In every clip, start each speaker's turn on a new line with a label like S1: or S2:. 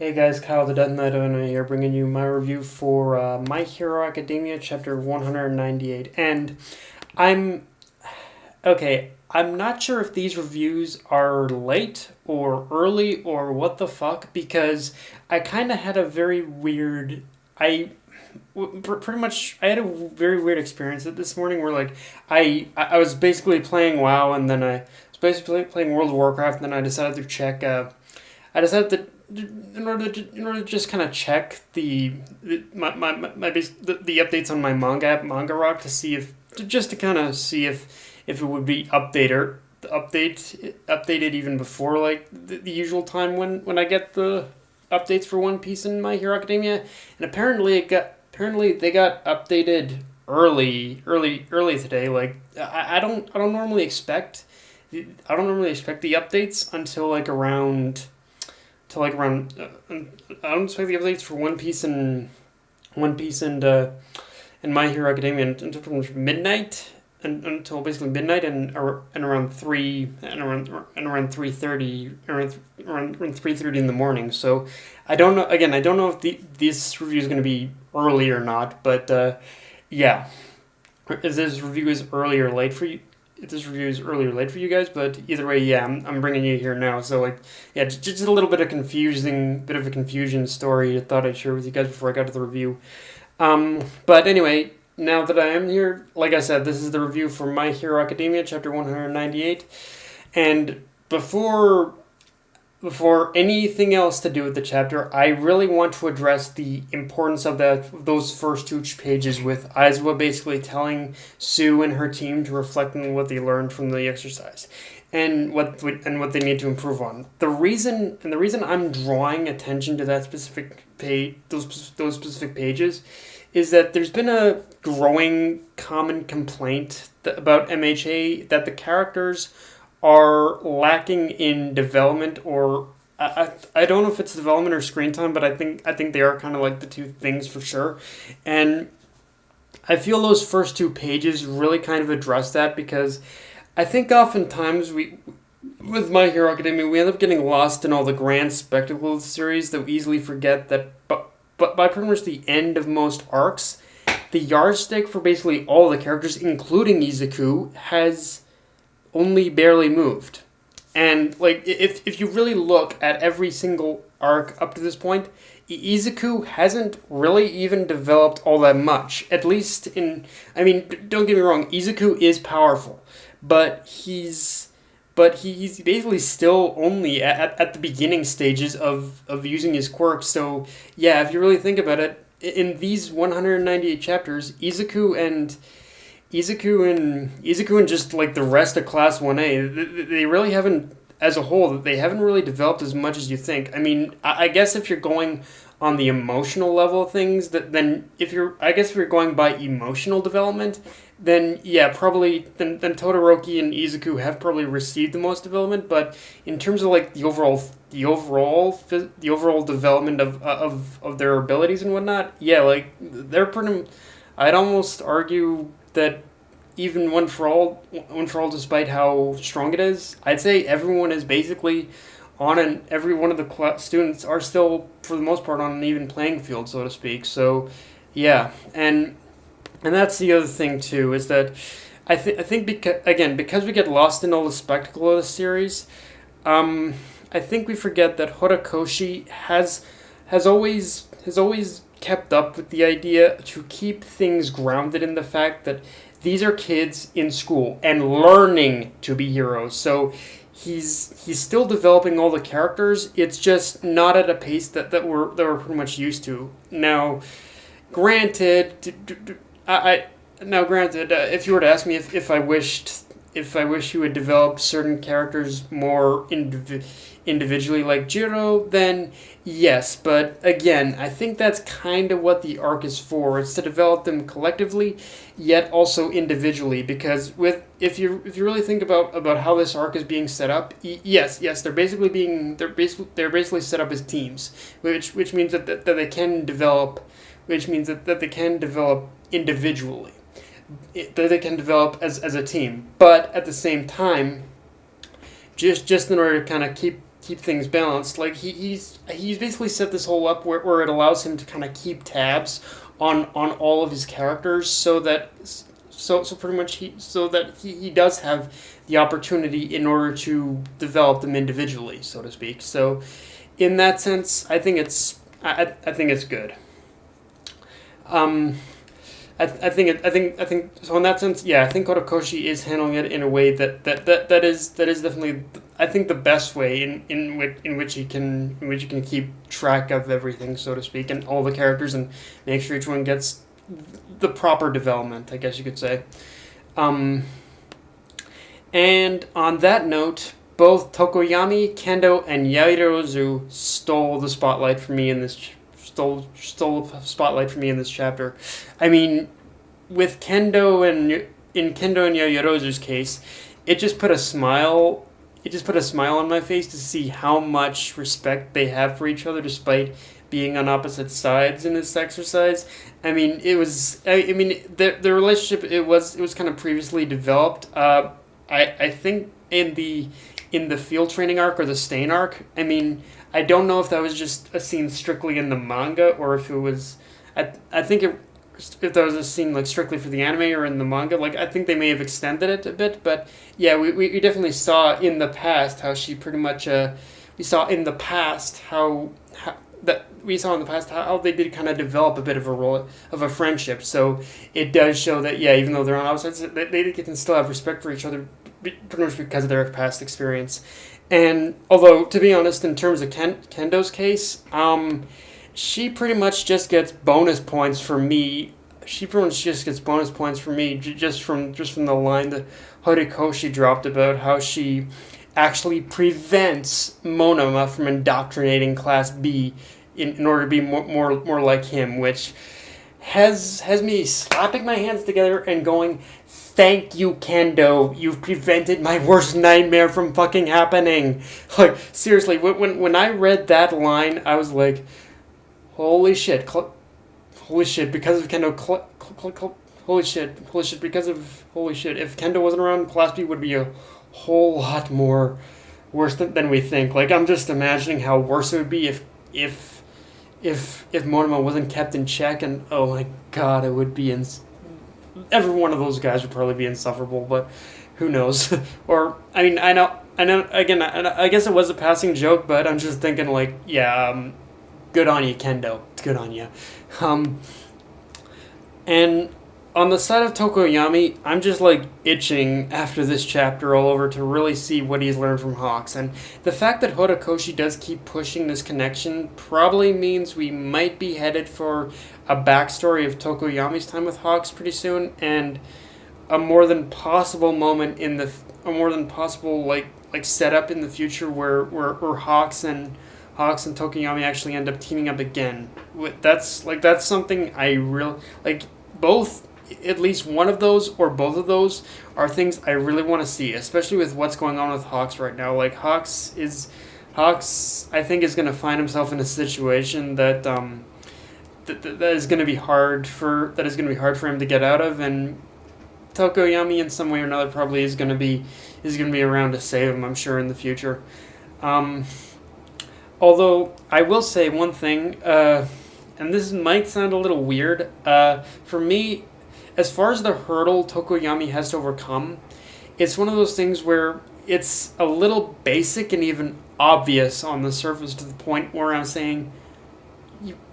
S1: Hey guys, Kyle the Death Knight Owner here, bringing you my review for My Hero Academia, chapter 198. And I'm okay. I'm not sure if these reviews are late or early or what the fuck because I kind of had a very weird. Pretty much I had a very weird experience this morning where like I was basically playing WoW and then I was basically playing World of Warcraft and then I decided to check. I decided to in order to just kind of check the updates on my manga rock to see if just to kind of see if it would be updated even before like the usual time when I get the updates for One Piece and My Hero Academia, and apparently they got updated early today. Like I don't normally expect the updates until like around I don't expect the updates for One Piece and My Hero Academia until pretty much midnight until basically midnight and around 3:30 in the morning. So I don't know. Again, I don't know if this review is going to be early or not. But yeah, is this review is early or late for you? If this review is early or late for you guys, but either way, yeah, I'm bringing you here now. So like, yeah, just a little bit of a confusion story I thought I'd share with you guys before I got to the review. But anyway, now that I am here, like I said, this is the review for My Hero Academia, chapter 198, and before anything else to do with the chapter, I really want to address the importance of those first two pages with Aizawa basically telling Sue and her team to reflect on what they learned from the exercise and what they need to improve on. The reason I'm drawing attention to that specific page, those specific pages, is that there's been a growing common complaint about MHA that the characters are lacking in development, or I don't know if it's development or screen time, but I think they are kind of like the two things for sure. And I feel those first two pages really kind of address that, because I think oftentimes with My Hero Academia, we end up getting lost in all the grand spectacle of the series that we easily forget that but by pretty much the end of most arcs, the yardstick for basically all the characters, including Izuku, has only barely moved. And like if you really look at every single arc up to this point, Izuku hasn't really even developed all that much. At least don't get me wrong, Izuku is powerful, but he's basically still only at the beginning stages of using his quirks. So yeah, if you really think about it, in these 198 chapters, Izuku and just like the rest of Class 1A, they really haven't, as a whole, they haven't really developed as much as you think. I mean, I guess if you're going on the emotional level of things, then if you're going by emotional development, then yeah, probably then Todoroki and Izuku have probably received the most development. But in terms of like the overall development of their abilities and whatnot, yeah, like they're pretty. I'd almost argue that even one for all, despite how strong it is, I'd say everyone is basically every one of the students are still, for the most part, on an even playing field, so to speak. So, yeah, and that's the other thing too, is that I think because we get lost in all the spectacle of the series, I think we forget that Horikoshi has always kept up with the idea to keep things grounded in the fact that these are kids in school and learning to be heroes. So he's still developing all the characters. It's just not at a pace that we're pretty much used to. Now, granted, if you were to ask me if I wish he would develop certain characters more individually like Jiro, then yes. But again, I think that's kind of what the arc is for. It's to develop them collectively, yet also individually. Because if you really think about how this arc is being set up, yes, they're basically set up as teams, which means that they can develop, individually. That they can develop as a team, but at the same time, just in order to kind of keep keep things balanced. Like he's basically set this whole up where it allows him to kind of keep tabs on all of his characters, so that so pretty much he does have the opportunity in order to develop them individually, so to speak. So in that sense, I think I think it's good. Um, I think so in that sense, yeah. I think Horikoshi is handling it in a way that is definitely, I think, the best way in which he can keep track of everything, so to speak, and all the characters, and make sure each one gets the proper development, I guess you could say. Um, and on that note, both Tokoyami, Kendo, and Yairozu stole the spotlight for me in this stole the spotlight for me in this chapter. I mean, with Kendo and in Kendo and Yairozu's case, it just put a smile. It just put a smile on my face to see how much respect they have for each other, despite being on opposite sides in this exercise. I mean, it was. I mean, the relationship, it was kind of previously developed. I think in the field training arc or the Stain arc. I mean, I don't know if that was just a scene strictly in the manga, or if it was. I think if that was a scene like strictly for the anime or in the manga, like I think they may have extended it a bit. But yeah, we definitely saw in the past how she pretty much. We saw in the past how they did kind of develop a bit of a role of a friendship. So it does show that, yeah, even though they're on opposites, they can still have respect for each other, pretty much because of their past experience. And although, to be honest, in terms of Kendo's case, she pretty much just gets bonus points for me. She pretty much just gets bonus points for me just from the line that Horikoshi dropped about how she actually prevents Monoma from indoctrinating Class B in order to be more like him, which has me slapping my hands together and going, "Thank you, Kendo. You've prevented my worst nightmare from fucking happening." Like, seriously, when I read that line, I was like, holy shit, because of Kendo, holy shit, because of, holy shit, if Kendo wasn't around, Class B would be a whole lot more worse than we think. Like, I'm just imagining how worse it would be if Monoma wasn't kept in check, and oh my god, it would be every one of those guys would probably be insufferable, but who knows? Or, I mean, I know, again, I guess it was a passing joke, but I'm just thinking, like, yeah, good on you, Kendo. It's good on you. And on the side of Tokoyami, I'm just, like, itching after this chapter all over to really see what he's learned from Hawks. And the fact that Horikoshi does keep pushing this connection probably means we might be headed for a backstory of Tokoyami's time with Hawks pretty soon, and a more than possible moment a more than possible, like setup in the future where Hawks and Tokoyami actually end up teaming up again. That's something I really like. Both, at least one of those or both of those, are things I really want to see, especially with what's going on with Hawks right now. Like, Hawks, I think, is going to find himself in a situation that that is going to be hard for him to get out of, and Tokoyami in some way or another probably is going to be around to save him, I'm sure, in the future. Although I will say one thing, and this might sound a little weird, for me, as far as the hurdle Tokoyami has to overcome, it's one of those things where it's a little basic and even obvious on the surface, to the point where I'm saying,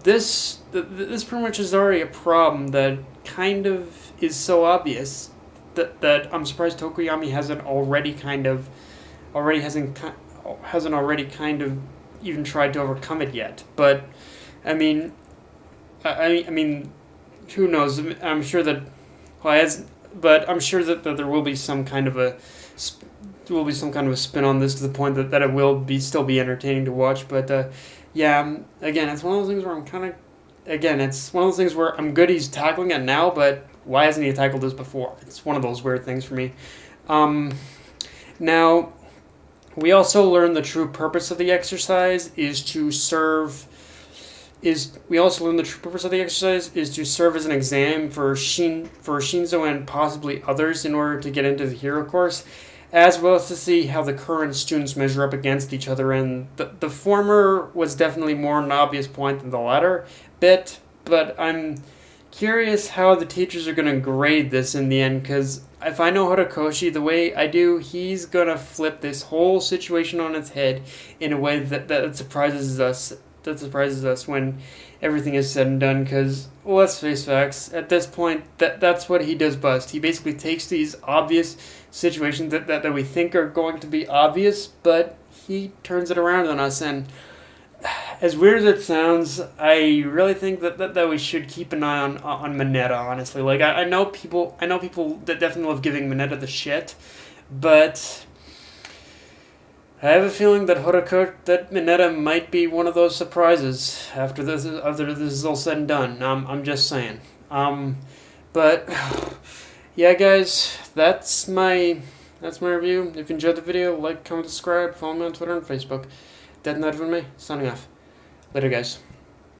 S1: this pretty much is already a problem that kind of is so obvious that I'm surprised Tokoyami hasn't even tried to overcome it yet. But I mean, who knows? I'm sure that, I'm sure that there will be some kind of a spin on this, to the point that it will still be entertaining to watch. But yeah, again, it's one of those things where it's one of those things where I'm good he's tackling it now, but why hasn't he tackled this before? It's one of those weird things for me. Now, we also learn the true purpose of the exercise is to serve as an exam for Shinzo and possibly others in order to get into the hero course. as well as to see how the current students measure up against each other. And the former was definitely more an obvious point than the latter bit, but I'm curious how the teachers are going to grade this in the end, because if I know Horikoshi the way I do, he's going to flip this whole situation on its head in a way that surprises us. That surprises us when everything is said and done, because let's face facts, at this point, that's what he does best. He basically takes these obvious situations that we think are going to be obvious, but he turns it around on us. And as weird as it sounds, I really think that we should keep an eye on Mineta, honestly. Like, I know people that definitely love giving Mineta the shit, but I have a feeling that Mineta might be one of those surprises after this is all said and done. I'm just saying. But yeah, guys, that's my review. If you enjoyed the video, like, comment, subscribe, follow me on Twitter and Facebook. Dead Night with me, signing off. Later, guys.